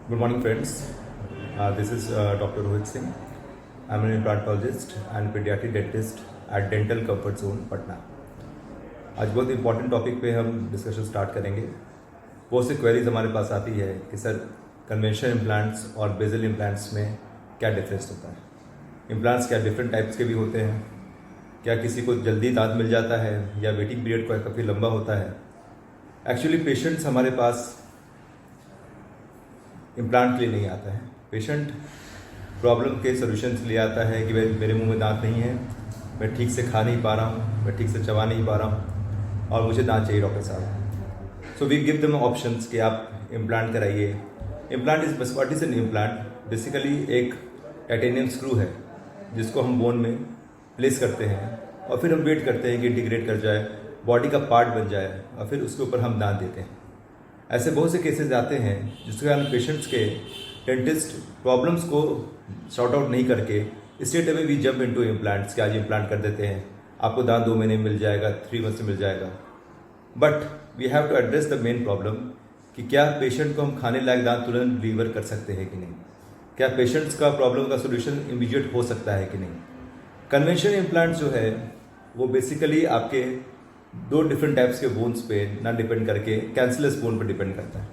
Good morning, friends. This is Dr. Rohit Singh. I'm an implantologist and pediatric dentist at Dental Comfort Zone, Patna. आज बहुत important topic पे हम discussion start करेंगे। बहुत सी queries हमारे पास आती है कि सर कन्वेंशनल इम्प्लांट्स और बेजल इम्प्लांट्स में क्या डिफरेंस होता है। इम्प्लांट्स क्या डिफरेंट टाइप्स के भी होते हैं, क्या किसी को जल्दी दांत मिल जाता है या वेटिंग पीरियड काफ़ी लंबा होता है। एक्चुअली पेशेंट्स हमारे पास इम्प्लांट के लिए नहीं आता है। पेशेंट प्रॉब्लम के सोल्यूशन के लिए आता है कि भाई मेरे मुंह में दांत नहीं है, मैं ठीक से खा नहीं पा रहा हूँ, मैं ठीक से चबा नहीं पा रहा हूँ और मुझे दांत चाहिए डॉक्टर साहब। So we give them options कि आप इम्प्लांट कराइए। Implant is what is an implant? Basically एक टाइटेनियम स्क्रू है जिसको हम बोन में प्लेस करते हैं और फिर हम वेट करते हैं कि इंटीग्रेट कर जाए, बॉडी का पार्ट बन जाए और फिर उसके ऊपर हम दांत देते हैं। ऐसे बहुत से केसेस आते हैं जिसके कारण पेशेंट्स के डेंटिस्ट प्रॉब्लम्स को सॉर्ट आउट नहीं करके straight away we jump into implants कि आज इम्प्लांट कर देते हैं, आपको दांत 2 महीने में मिल जाएगा, 3 मंथ्स में मिल जाएगा। But we have to address the main problem कि क्या पेशेंट को हम खाने लायक दांत तुरंत डिलीवर कर सकते हैं कि नहीं, क्या पेशेंट्स का प्रॉब्लम का सोल्यूशन इमीडिएट हो सकता है कि नहीं। कन्वेंशनल इम्प्लांट्स जो है वो बेसिकली आपके 2 डिफरेंट टाइप्स के बोन्स पे ना डिपेंड करके कैंसरलेस बोन पर डिपेंड करता है।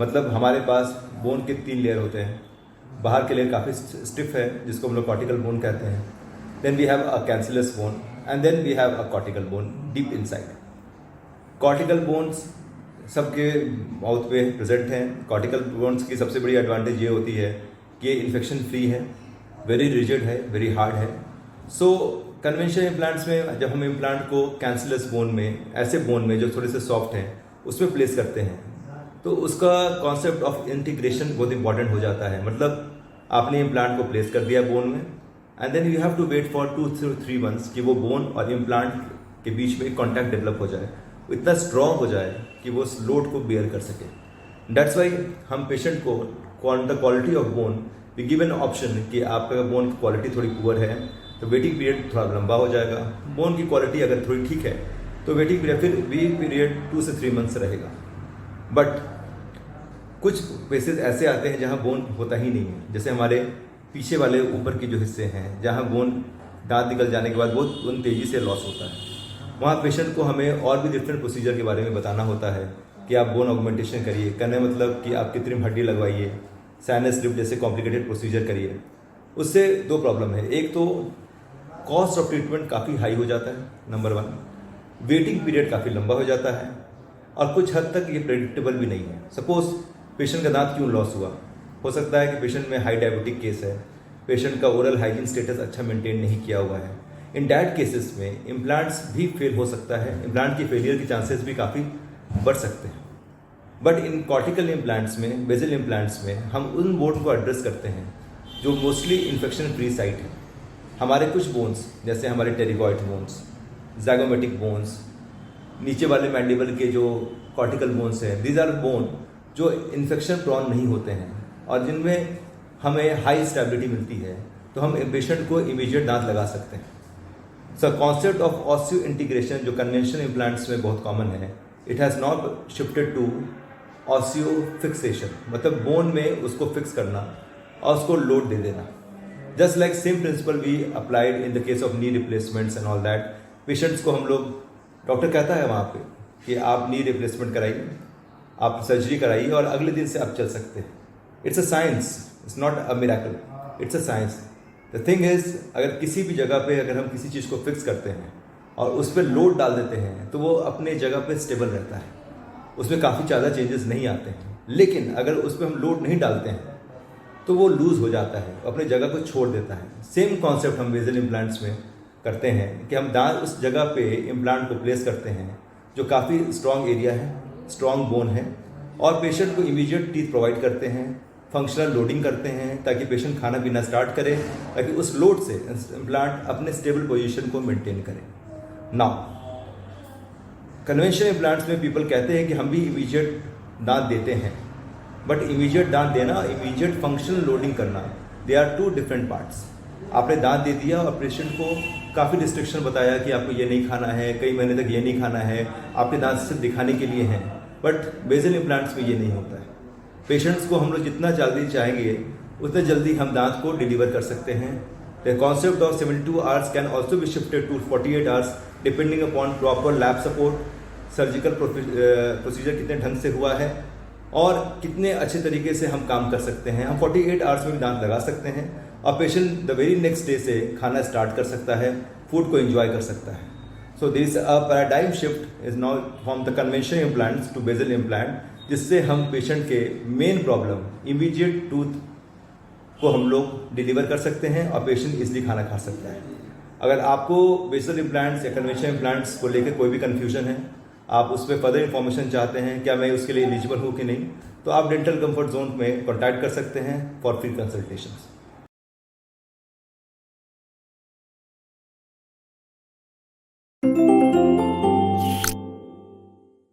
मतलब हमारे पास बोन के 3 लेयर होते हैं। बाहर के लेयर काफ़ी स्टिफ है जिसको हम लोग कॉर्टिकल बोन कहते हैं। Then we have a cancellous bone and then we have a cortical bone deep inside. Cortical bones सबके माउथ पे प्रेजेंट हैं। कॉर्टिकल बोन्स की सबसे बड़ी एडवांटेज ये होती है कि ये इन्फेक्शन फ्री है, वेरी रिजिड है, वेरी हार्ड है। सो कन्वेंशनल इम्प्लांट्स में जब हम इम्प्लांट को कैंसरलेस बोन में, ऐसे बोन में जो थोड़े से सॉफ्ट हैं, उसमें प्लेस करते हैं तो उसका कॉन्सेप्ट ऑफ इंटीग्रेशन बहुत इंपॉर्टेंट हो जाता है। मतलब आपने इम्प्लांट को प्लेस कर दिया बोन में and then you have to wait for 2 to 3 months कि वो बोन और इम्प्लांट के बीच में कॉन्टैक्ट डेवलप हो जाए, इतना स्ट्रॉन्ग हो जाए कि वो उस लोड को बेयर कर सके। दैट्स वाई हम पेशेंट को the quality of bone we give an option कि आपका बोन की क्वालिटी थोड़ी पुअर है तो वेटिंग पीरियड थोड़ा लंबा हो जाएगा। बोन की क्वालिटी अगर थोड़ी ठीक है तो वेटिंग पीरियड फिर वेटिंग पीरियड 2 से 3 months रहेगा। बट कुछ केसेस ऐसे आते हैं जहां बोन होता ही नहीं है, जैसे हमारे पीछे वाले ऊपर के जो हिस्से हैं जहां बोन दांत निकल जाने के बाद बहुत बोन तेज़ी से लॉस होता है। वहाँ पेशेंट को हमें और भी डिफरेंट प्रोसीजर के बारे में बताना होता है कि आप बोन ऑगमेंटेशन करिए, कहने मतलब कि आप कृत्रिम हड्डी लगवाइए, साइनस लिफ्ट जैसे कॉम्प्लिकेटेड प्रोसीजर करिए। उससे 2 प्रॉब्लम है। एक तो कॉस्ट ऑफ ट्रीटमेंट काफ़ी हाई हो जाता है, नंबर 1। वेटिंग पीरियड काफ़ी लंबा हो जाता है और कुछ हद तक ये प्रेडिक्टेबल भी नहीं है। सपोज पेशेंट का दांत क्यों लॉस हुआ, हो सकता है कि पेशेंट में हाई डायबिटिक केस है, पेशेंट का ओरल हाइजीन स्टेटस अच्छा मेंटेन नहीं किया हुआ है। इन डैट केसेस में इम्प्लांट्स भी फेल हो सकता है, इम्प्लांट की फेलियर के चांसेस भी काफ़ी बढ़ सकते हैं। बट इन कॉर्टिकल इम्प्लांट्स में, बेजल इम्प्लांट्स में हम उन बोन को एड्रेस करते हैं जो मोस्टली इन्फेक्शन फ्री साइट है। हमारे कुछ बोन्स जैसे हमारे टेरिगॉइड बोन्स, ज़ाइगोमेटिक बोन्स, नीचे वाले मैंडिबल के जो कॉर्टिकल बोन्स हैं, दीज आर बोन जो इन्फेक्शन प्रॉन नहीं होते हैं और जिनमें हमें हाई स्टेबिलिटी मिलती है, तो हम पेशेंट को इमीडिएट दांत लगा सकते हैं। So concept of osteo integration जो कन्वेंशनल इम्प्लांट्स में बहुत कॉमन है, it has not shifted to osteo fixation, मतलब बोन में उसको फिक्स करना और उसको लोड दे देना। Just like same principle we applied in the case of knee replacements and all that. Patients को हम लोग, डॉक्टर कहता है वहाँ पे कि आप नी रिप्लेसमेंट कराइए, आप सर्जरी कराइए और अगले दिन से आप चल सकते हैं। It's a science, it's not a miracle, it's a science. The thing is, अगर किसी भी जगह पे अगर हम किसी चीज़ को फिक्स करते हैं और उस पर लोड डाल देते हैं तो वो अपने जगह पे स्टेबल रहता है, उसमें काफ़ी ज़्यादा चेंजेस नहीं आते हैं। लेकिन अगर उस पर हम लोड नहीं डालते हैं तो वो लूज़ हो जाता है, अपने जगह को छोड़ देता है। सेम कॉन्सेप्ट हम बेजल इम्प्लांट्स में करते हैं कि हम दांत उस जगह पे इम्प्लांट को प्लेस करते हैं जो काफ़ी स्ट्रॉन्ग एरिया है, स्ट्रॉन्ग बोन है, और पेशेंट को इमीडिएट टीथ प्रोवाइड करते हैं, फंक्शनल लोडिंग करते हैं ताकि पेशेंट खाना पीना स्टार्ट करे, ताकि उस लोड से इम्प्लांट अपने स्टेबल पोजीशन को मेंटेन करे। नाउ कन्वेंशनल इम्प्लांट्स में पीपल कहते हैं कि हम भी इमीडिएट दांत देते हैं, बट इमीडिएट दांत देना, इमीडिएट फंक्शनल लोडिंग करना, दे आर 2 डिफरेंट पार्ट्स। आपने दांत दे दिया और पेशेंट को काफ़ी रिस्ट्रिक्शन बताया कि आपको ये नहीं खाना है, कई महीने तक ये नहीं खाना है, आपके दांत सिर्फ दिखाने के लिए हैं, बट बेजल इम्प्लांट्स में ये नहीं होता है। पेशेंट्स को हम लोग जितना जल्दी चाहेंगे उतना जल्दी हम दांत को डिलीवर कर सकते हैं। The concept of 72 hours can also be shifted to 48 hours depending upon proper lab support, surgical procedure कितने ढंग से हुआ है और कितने अच्छे तरीके से हम काम कर सकते हैं। हम 48 आवर्स में भी दांत लगा सकते हैं और patient the very next day से खाना स्टार्ट कर सकता है, फूड को एंजॉय कर सकता है। So this a paradigm shift is now from the conventional implants to basal implant, जिससे हम पेशेंट के मेन प्रॉब्लम इमीडिएट टूथ को हम लोग डिलीवर कर सकते हैं और पेशेंट इसलिए खाना खा सकता है। अगर आपको बेसल इम्प्लांट्स या कन्वेंशनल इम्प्लांट्स को लेकर कोई भी कन्फ्यूजन है, आप उस पर फर्दर इन्फॉर्मेशन चाहते हैं, क्या मैं उसके लिए एलिजिबल हूँ कि नहीं, तो आप डेंटल कंफर्ट जोन में कॉन्टैक्ट कर सकते हैं फॉर फ्री कंसल्टेशंस।